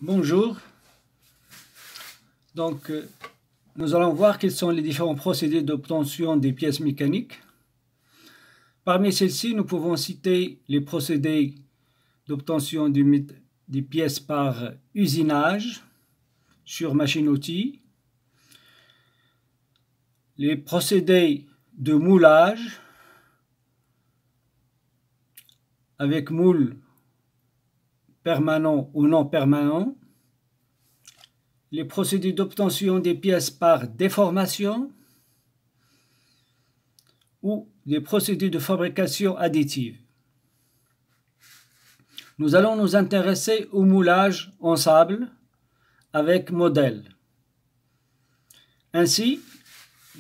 Bonjour. Donc, nous allons voir quels sont les différents procédés d'obtention des pièces mécaniques. Parmi celles-ci, nous pouvons citer les procédés d'obtention des pièces par usinage sur machine-outil, les procédés de moulage avec moule permanent ou non permanent, les procédés d'obtention des pièces par déformation ou les procédés de fabrication additive. Nous allons nous intéresser au moulage en sable avec modèle. Ainsi,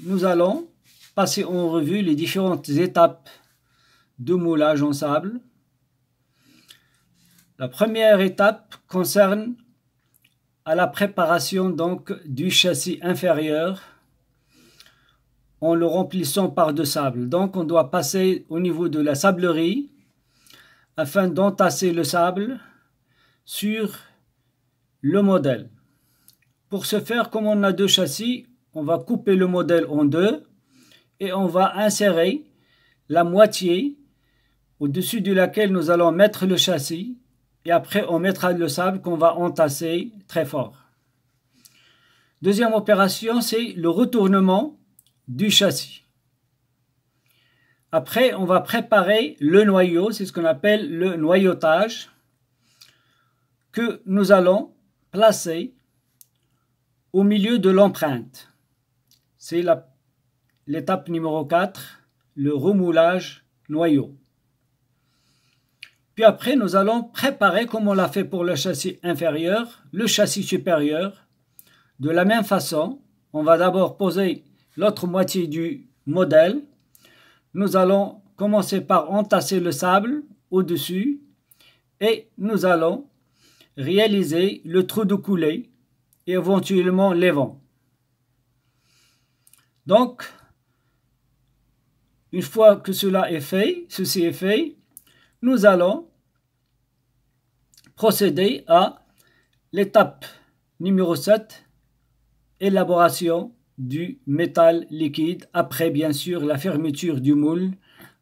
nous allons passer en revue les différentes étapes de moulage en sable. La première étape concerne à la préparation donc du châssis inférieur en le remplissant par de sable. Donc on doit passer au niveau de la sablerie afin d'entasser le sable sur le modèle. Pour ce faire, comme on a deux châssis, on va couper le modèle en deux et on va insérer la moitié au-dessus de laquelle nous allons mettre le châssis et après on mettra le sable qu'on va entasser très fort. Deuxième opération, c'est le retournement du châssis. Après, on va préparer le noyau, c'est ce qu'on appelle le noyautage, que nous allons placer au milieu de l'empreinte. C'est l'étape numéro 4, le remoulage noyau. Puis après, nous allons préparer, comme on l'a fait pour le châssis inférieur, le châssis supérieur. De la même façon, on va d'abord poser l'autre moitié du modèle. Nous allons commencer par entasser le sable au-dessus et nous allons réaliser le trou de coulée et éventuellement les vents. Donc, une fois que ceci est fait, nous allons procéder à l'étape numéro 7, élaboration du métal liquide, après bien sûr la fermeture du moule,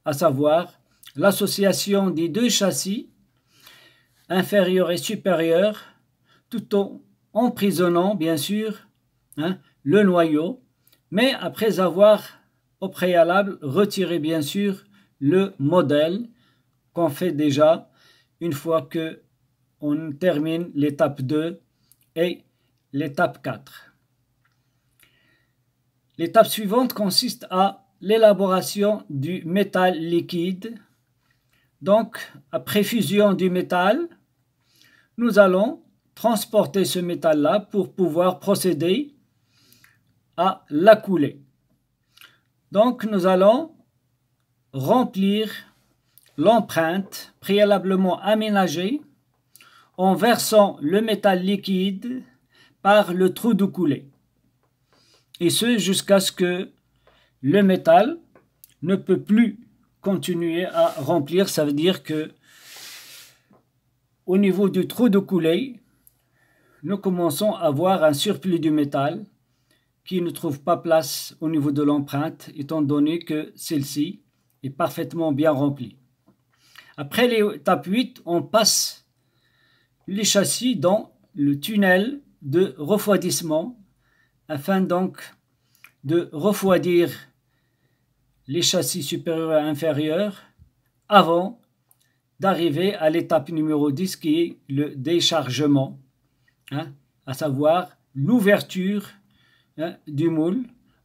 à savoir l'association des deux châssis, inférieur et supérieur, tout en emprisonnant bien sûr le noyau, mais après avoir au préalable retiré bien sûr le modèle qu'on fait déjà une fois que on termine l'étape 2 et l'étape 4. L'étape suivante consiste à l'élaboration du métal liquide. Donc, après fusion du métal, nous allons transporter ce métal-là pour pouvoir procéder à la coulée. Donc, nous allons remplir l'empreinte préalablement aménagée en versant le métal liquide par le trou de coulée. Et ce, jusqu'à ce que le métal ne peut plus continuer à remplir. Ça veut dire que au niveau du trou de coulée, nous commençons à avoir un surplus du métal qui ne trouve pas place au niveau de l'empreinte, étant donné que celle-ci est parfaitement bien remplie. Après l'étape 8, on passe les châssis dans le tunnel de refroidissement afin donc de refroidir les châssis supérieurs et inférieurs avant d'arriver à l'étape numéro 10 qui est le déchargement, à savoir l'ouverture du moule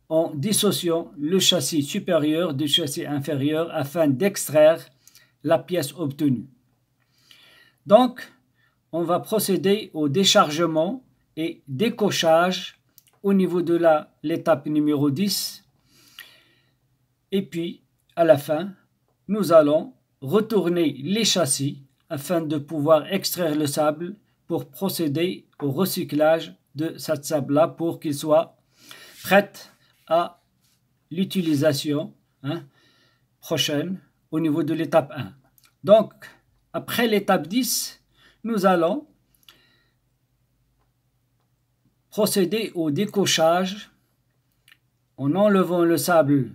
en dissociant le châssis supérieur du châssis inférieur afin d'extraire la pièce obtenue. Donc, on va procéder au déchargement et décochage au niveau de l'étape numéro 10. Et puis, à la fin, nous allons retourner les châssis afin de pouvoir extraire le sable pour procéder au recyclage de cette sable-là pour qu'il soit prêt à l'utilisation prochaine au niveau de l'étape 1. Donc, après l'étape 10, nous allons procéder au décochage en enlevant le sable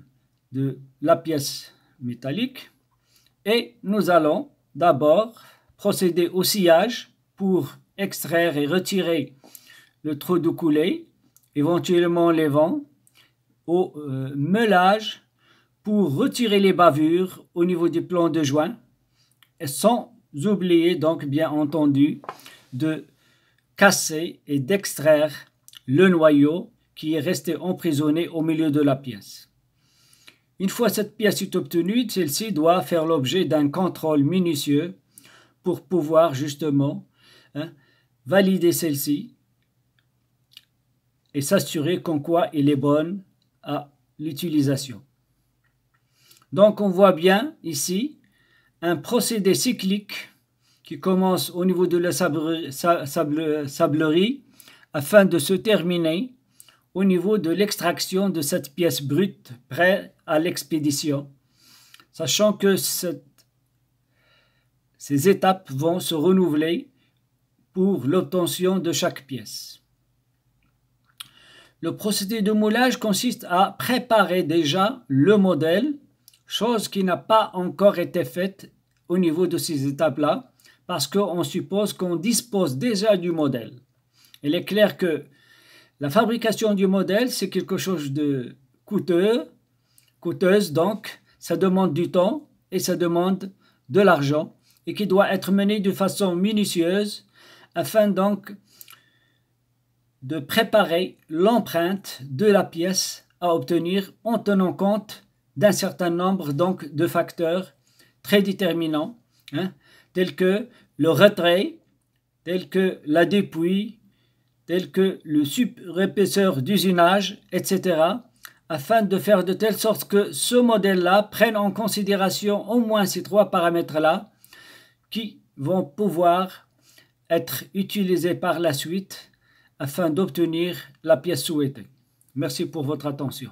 de la pièce métallique et nous allons d'abord procéder au sciage pour extraire et retirer le trou de coulée, éventuellement les vents, au meulage pour retirer les bavures au niveau du plan de joint, et sans oublier donc bien entendu de casser et d'extraire le noyau qui est resté emprisonné au milieu de la pièce. Une fois cette pièce est obtenue, celle-ci doit faire l'objet d'un contrôle minutieux pour pouvoir justement valider celle-ci et s'assurer qu'en quoi elle est bonne à l'utilisation. Donc on voit bien ici un procédé cyclique qui commence au niveau de la sablerie afin de se terminer au niveau de l'extraction de cette pièce brute prête à l'expédition, sachant que ces étapes vont se renouveler pour l'obtention de chaque pièce. Le procédé de moulage consiste à préparer déjà le modèle, chose qui n'a pas encore été faite au niveau de ces étapes-là, parce qu'on suppose qu'on dispose déjà du modèle. Il est clair que la fabrication du modèle, c'est quelque chose de coûteuse, donc ça demande du temps et ça demande de l'argent et qui doit être mené de façon minutieuse afin donc de préparer l'empreinte de la pièce à obtenir en tenant compte d'un certain nombre donc de facteurs très déterminants, tels que le retrait, tels que la dépouille, tels que le surépaisseur d'usinage, etc., afin de faire de telle sorte que ce modèle-là prenne en considération au moins ces trois paramètres-là qui vont pouvoir être utilisés par la suite afin d'obtenir la pièce souhaitée. Merci pour votre attention.